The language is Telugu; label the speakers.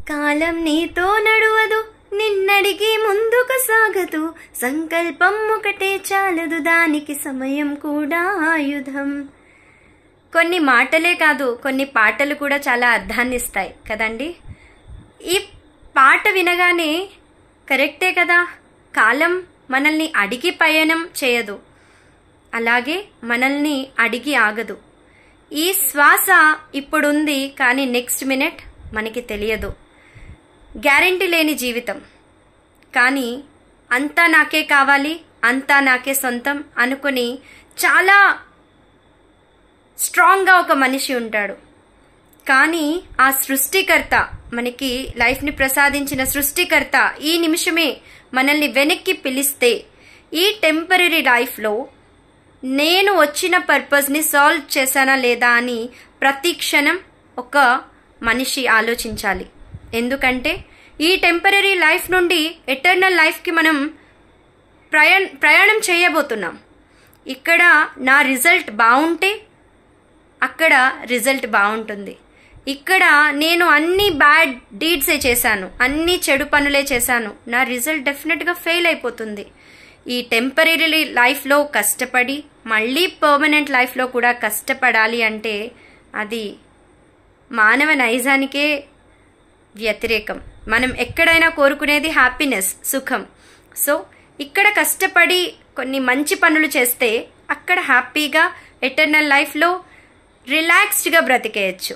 Speaker 1: కాలం నీతో నడువదు, నిన్నడిగి ముందుకు సాగదు, సంకల్పం ఒకటే చాలదు, దానికి సమయం కూడా ఆయుధం. కొన్ని మాటలే కాదు, కొన్ని పాటలు కూడా చాలా అర్థాన్ని ఇస్తాయి కదండి. ఈ పాట వినగానే కరెక్టే కదా, కాలం మనల్ని అడిగి పయనం చేయదు, అలాగే మనల్ని అడిగి ఆగదు. ఈ శ్వాస ఇప్పుడుంది కానీ నెక్స్ట్ మినిట్ మనకి తెలియదు. గ్యారెంటీ లేని జీవితం, కానీ అంతా నాకే కావాలి, అంతా నాకే సొంతం అనుకుని చాలా స్ట్రాంగ్గా ఒక మనిషి ఉంటాడు. కానీ ఆ సృష్టికర్త, మనకి లైఫ్ని ప్రసాదించిన సృష్టికర్త ఈ నిమిషమే మనల్ని వెనక్కి పిలిస్తే, ఈ టెంపరీ లైఫ్లో నేను వచ్చిన పర్పస్ని సాల్వ్ చేశానా లేదా అని ప్రతి క్షణం ఒక మనిషి ఆలోచించాలి. ఎందుకంటే ఈ టెంపరీ లైఫ్ నుండి ఎటర్నల్ లైఫ్కి మనం ప్రయాణం చేయబోతున్నాం. ఇక్కడ నా రిజల్ట్ బాగుంటే అక్కడ రిజల్ట్ బాగుంటుంది. ఇక్కడ నేను అన్ని బ్యాడ్ డీడ్సే చేశాను, అన్ని చెడు పనులే చేశాను, నా రిజల్ట్ డెఫినెట్గా ఫెయిల్ అయిపోతుంది. ఈ టెంపరీ లైఫ్లో కష్టపడి మళ్ళీ పర్మనెంట్ లైఫ్లో కూడా కష్టపడాలి అంటే అది మానవ నైజానికే వ్యతిరేకం. మనం ఎక్కడైనా కోరుకునేది హ్యాపీనెస్, సుఖం. సో ఇక్కడ కష్టపడి కొన్ని మంచి పనులు చేస్తే అక్కడ హ్యాపీగా ఎటర్నల్ లైఫ్లో రిలాక్స్డ్గా బ్రతికేయచ్చు.